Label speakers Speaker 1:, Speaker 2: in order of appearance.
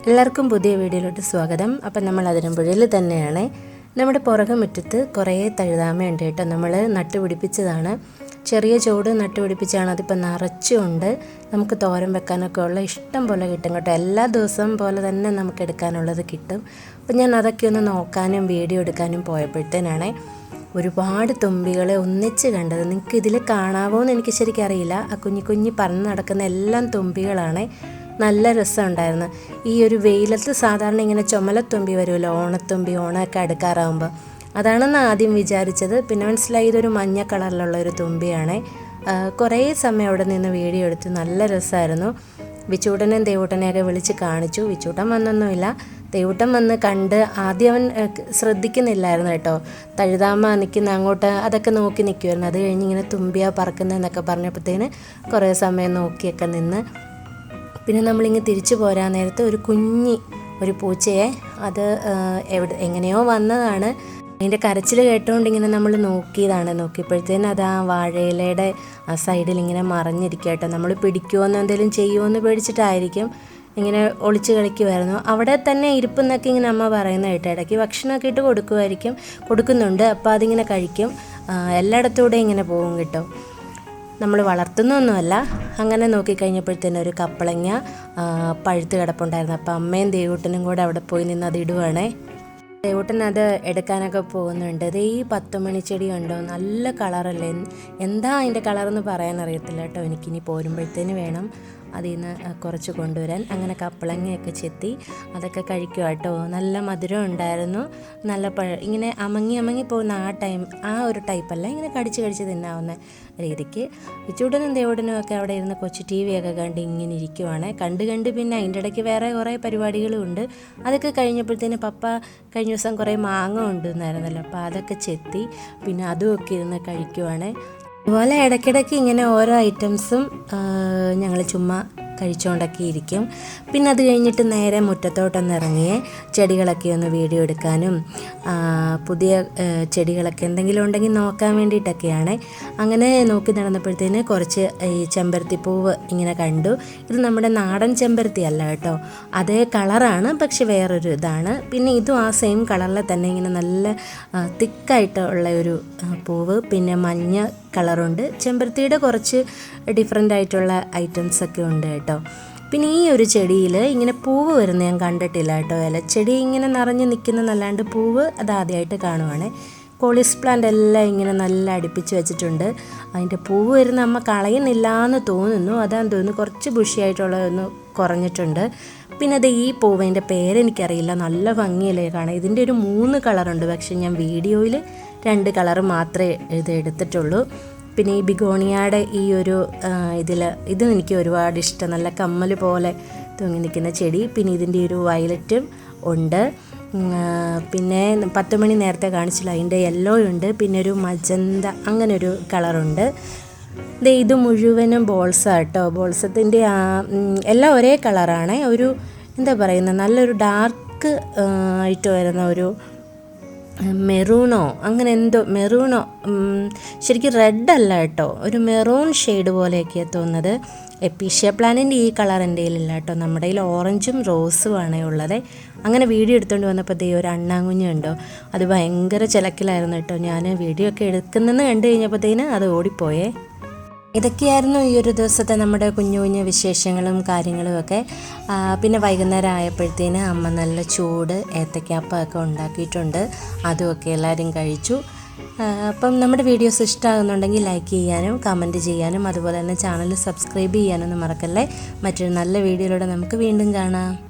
Speaker 1: എല്ലാവർക്കും പുതിയ വീഡിയോയിലോട്ട് സ്വാഗതം. അപ്പം നമ്മൾ അതിരമ്പുഴയിൽ തന്നെയാണ്. നമ്മുടെ പുറകെ മുറ്റത്ത് കുറേ തഴുതാമയുണ്ട് കേട്ടോ. നമ്മൾ നട്ടുപിടിപ്പിച്ചതാണ്. ചെറിയ ചോട് നട്ടുപിടിപ്പിച്ചാണ്. അതിപ്പോൾ നിറച്ചുണ്ട്. നമുക്ക് തോരൻ വെക്കാനൊക്കെ ഉള്ള ഇഷ്ടം പോലെ കിട്ടും കേട്ടോ. എല്ലാ ദിവസവും പോലെ തന്നെ നമുക്ക് എടുക്കാനുള്ളത് കിട്ടും. അപ്പം ഞാൻ അതൊക്കെ ഒന്ന് നോക്കാനും വീഡിയോ എടുക്കാനും പോയപ്പോഴത്തേനാണ് ഒരുപാട് തുമ്പികളെ ഒന്നിച്ച് കണ്ടത്. നിങ്ങൾക്ക് ഇതിൽ കാണാവോ എന്ന് എനിക്ക് ശരിക്കും അറിയില്ല. ആ കുഞ്ഞി കുഞ്ഞി പറന്ന് നടക്കുന്ന എല്ലാം തുമ്പികളാണ്. നല്ല രസമുണ്ടായിരുന്നു. ഈ ഒരു വെയിലത്ത് സാധാരണ ഇങ്ങനെ ചുമലത്തുമ്പി വരുമല്ലോ, ഓണത്തുമ്പി, ഓണമൊക്കെ അടുക്കാറാകുമ്പോൾ. അതാണെന്ന് ആദ്യം വിചാരിച്ചത്. പിന്നെ മനസ്സിലായി ഇതൊരു മഞ്ഞ കളറിലുള്ള ഒരു തുമ്പിയാണ്. കുറേ സമയം അവിടെ നിന്ന് വീഡിയോ എടുത്ത് നല്ല രസമായിരുന്നു. വിച്ചൂട്ടനെയും ദേവൂട്ടനെയൊക്കെ വിളിച്ച് കാണിച്ചു. വിച്ചൂട്ടൻ വന്നൊന്നുമില്ല. ദേവൂട്ടൻ വന്ന് കണ്ട് ആദ്യം അവൻ ശ്രദ്ധിക്കുന്നില്ലായിരുന്നു കേട്ടോ. തഴുതാമ നിൽക്കുന്ന അങ്ങോട്ട് അതൊക്കെ നോക്കി നിൽക്കുമായിരുന്നു. അത് കഴിഞ്ഞ് ഇങ്ങനെ തുമ്പിയാ പറക്കുന്നതെന്നൊക്കെ പറഞ്ഞപ്പോഴത്തേന് കുറേ സമയം നോക്കിയൊക്കെ നിന്ന്. പിന്നെ നമ്മളിങ്ങനെ തിരിച്ചു പോരാൻ നേരത്ത് ഒരു പൂച്ചയെ അത് എങ്ങനെയോ വന്നതാണ്. അതിൻ്റെ കരച്ചിൽ കേട്ടുകൊണ്ട് ഇങ്ങനെ നമ്മൾ നോക്കിയപ്പോഴത്തേനും അത് ആ വാഴയിലയുടെ ആ സൈഡിൽ ഇങ്ങനെ മറഞ്ഞിരിക്കുക കേട്ടോ. നമ്മൾ പിടിക്കുമോയെന്നോ എന്തെങ്കിലും ചെയ്യുമോയെന്ന് പേടിച്ചിട്ടായിരിക്കും ഇങ്ങനെ ഒളിച്ച് കളിക്കുമായിരുന്നു. അവിടെ തന്നെ ഇരിപ്പെന്നൊക്കെ ഇങ്ങനെ അമ്മ പറയുന്ന കേട്ടോ. ഇടയ്ക്ക് ഭക്ഷണമൊക്കെ ഇട്ട് കൊടുക്കുന്നുണ്ട്. അപ്പോൾ അതിങ്ങനെ കഴിക്കും. എല്ലായിടത്തൂടെ ഇങ്ങനെ പോകും കേട്ടോ. നമ്മൾ വളർത്തുന്നൊന്നുമല്ല. അങ്ങനെ നോക്കിക്കഴിഞ്ഞപ്പോഴത്തേനും ഒരു കപ്പളങ്ങ പഴുത്ത് കിടപ്പുണ്ടായിരുന്നു. അപ്പോൾ അമ്മയും ദേവൂട്ടനും കൂടെ അവിടെ പോയി നിന്ന് അത് ഇടുവാണേ. ദേവൂട്ടൻ അത് എടുക്കാനൊക്കെ പോകുന്നുണ്ട്. അത് ഈ 10 മണി ചെടി ഉണ്ടോ, നല്ല കളറല്ലേ. എന്താ അതിൻ്റെ കളറെന്ന് പറയാൻ അറിയത്തില്ല കേട്ടോ. എനിക്കിനി പോരുമ്പോഴത്തേന് വേണം അതിൽ നിന്ന് കുറച്ച് കൊണ്ടുവരാൻ. അങ്ങനെ കപ്പളങ്ങയൊക്കെ ചെത്തി അതൊക്കെ കഴിക്കുക കേട്ടോ. നല്ല മധുരം ഉണ്ടായിരുന്നു. നല്ല ഇങ്ങനെ അമങ്ങി പോകുന്ന ആ ഒരു ടൈപ്പല്ല, ഇങ്ങനെ കടിച്ച് തിന്നാവുന്ന രീതിക്ക്. വിച്ചൂട്ടനും ദേവൂട്ടനും ഒക്കെ അവിടെ ഇരുന്ന് കൊച്ചു TV ഒക്കെ കണ്ട് ഇങ്ങനെ ഇരിക്കുവാണ്. കണ്ട് പിന്നെ അതിൻ്റെ ഇടയ്ക്ക് വേറെ കുറേ പരിപാടികളും ഉണ്ട്. അതൊക്കെ കഴിഞ്ഞപ്പോഴത്തേന് പപ്പ കഴിഞ്ഞ ദിവസം കുറേ മാങ്ങ കൊണ്ടുവന്നായിരുന്നല്ലോ. അപ്പോൾ അതൊക്കെ ചെത്തി പിന്നെ അതുമൊക്കെ ഇരുന്ന് കഴിക്കുവാണ്. അതുപോലെ ഇടയ്ക്കിടയ്ക്ക് ഇങ്ങനെ ഓരോ ഐറ്റംസും ഞങ്ങൾ ചുമ്മാ കഴിച്ചുകൊണ്ടൊക്കെ ഇരിക്കും. പിന്നെ അത് കഴിഞ്ഞിട്ട് നേരെ മുറ്റത്തോട്ടൊന്ന് ഇറങ്ങിയേ ചെടികളൊക്കെ ഒന്ന് വീഡിയോ എടുക്കാനും പുതിയ ചെടികളൊക്കെ എന്തെങ്കിലും ഉണ്ടെങ്കിൽ നോക്കാൻ വേണ്ടിയിട്ടൊക്കെയാണ്. അങ്ങനെ നോക്കി നടന്നപ്പോഴത്തേന് കുറച്ച് ഈ ചെമ്പരത്തിപ്പൂവ് ഇങ്ങനെ കണ്ടു. ഇത് നമ്മുടെ നാടൻ ചെമ്പരത്തി അല്ല കേട്ടോ, അതേ കളറാണ്, പക്ഷെ വേറൊരു ഇതാണ്. പിന്നെ ഇതും ആ സെയിം കളറിൽ തന്നെ ഇങ്ങനെ നല്ല തിക്കായിട്ടുള്ള ഒരു പൂവ്. പിന്നെ മഞ്ഞ കളറുണ്ട്. ചെമ്പരത്തിയുടെ കുറച്ച് ഡിഫറെൻ്റ് ആയിട്ടുള്ള ഐറ്റംസൊക്കെ ഉണ്ട് കേട്ടോ. പിന്നെ ഈ ഒരു ചെടിയിൽ ഇങ്ങനെ പൂവ് വരുന്ന ഞാൻ കണ്ടിട്ടില്ല കേട്ടോ. ഇലച്ചെടി ഇങ്ങനെ നിറഞ്ഞ് നിൽക്കുന്നതല്ലാണ്ട് പൂവ് അതാദ്യമായിട്ട് കാണുവാണ്. കോളിസ് പ്ലാന്റ് എല്ലാം ഇങ്ങനെ നല്ല അടുപ്പിച്ച് വെച്ചിട്ടുണ്ട്. അതിൻ്റെ പൂവ് വരുന്ന അമ്മ കളയുന്നില്ല എന്ന് തോന്നുന്നു. അതാന്ന് തോന്നുന്നു കുറച്ച് ബുഷിയായിട്ടുള്ളതൊന്ന് കുറഞ്ഞിട്ടുണ്ട്. പിന്നെ അത് ഈ പൂവിൻ്റെ പേരെനിക്കറിയില്ല. നല്ല ഭംഗിയല്ലേ കാണാൻ. ഇതിൻ്റെ ഒരു 3 കളറുണ്ട്, പക്ഷെ ഞാൻ വീഡിയോയിൽ 2 കളറ് മാത്രമേ ഇത് എടുത്തിട്ടുള്ളൂ. പിന്നെ ഈ ബിഗോണിയയുടെ ഈ ഒരു ഇത് എനിക്ക് ഒരുപാട് ഇഷ്ടം. നല്ല കമ്മൽ പോലെ തൂങ്ങി നിൽക്കുന്ന ചെടി. പിന്നെ ഇതിൻ്റെ ഒരു വയലറ്റും ഉണ്ട്. പിന്നെ 10 മണി നേരത്തെ കാണിച്ചില്ല, അതിൻ്റെ യെല്ലോ ഉണ്ട്. പിന്നെ ഒരു മജന്ത അങ്ങനെ ഒരു കളറുണ്ട്. ഇത് മുഴുവനും ബോൾസാണ് കേട്ടോ. ബോൾസത്തിൻ്റെ എല്ലാം ഒരേ കളറാണ്. ഒരു എന്താ പറയുന്നത്, നല്ലൊരു ഡാർക്ക് ആയിട്ട് വരുന്ന ഒരു മെറൂണോ അങ്ങനെ എന്തോ, മെറൂണോ ശരിക്കും റെഡ് അല്ല കേട്ടോ, ഒരു മെറൂൺ ഷെയ്ഡ് പോലെയൊക്കെയാണ് തോന്നുന്നത്. എപ്പീഷ്യ പ്ലാന്റിൻ്റെ ഈ കളർ എൻ്റെ കയ്യിലില്ല കേട്ടോ. നമ്മുടെ കയ്യിൽ ഓറഞ്ചും റോസും ആണേ ഉള്ളത്. അങ്ങനെ വീഡിയോ എടുത്തുകൊണ്ട് വന്നപ്പോൾ ഒരു അണ്ണാങ്കുഞ്ഞുണ്ടോ, അത് ഭയങ്കര ചിലക്കിലായിരുന്നു കേട്ടോ. ഞാൻ വീഡിയോ ഒക്കെ എടുക്കുന്നെന്ന് കണ്ടു കഴിഞ്ഞപ്പോഴത്തേന് അത് ഓടിപ്പോയേ. ഇതൊക്കെയായിരുന്നു ഈ ഒരു ദിവസത്തെ നമ്മുടെ കുഞ്ഞു വിശേഷങ്ങളും കാര്യങ്ങളും ഒക്കെ. പിന്നെ വൈകുന്നേരം ആയപ്പോഴത്തേന് അമ്മ നല്ല ചൂട് ഏത്തയ്ക്കാപ്പമൊക്കെ ഉണ്ടാക്കിയിട്ടുണ്ട്. അതുമൊക്കെ എല്ലാവരും കഴിച്ചു. അപ്പം നമ്മുടെ വീഡിയോസ് ഇഷ്ടമാകുന്നുണ്ടെങ്കിൽ ലൈക്ക് ചെയ്യാനും കമൻറ്റ് ചെയ്യാനും അതുപോലെ തന്നെ ചാനൽ സബ്സ്ക്രൈബ് ചെയ്യാനൊന്നും മറക്കല്ലേ. മറ്റൊരു നല്ല വീഡിയോയിലൂടെ നമുക്ക് വീണ്ടും കാണാം.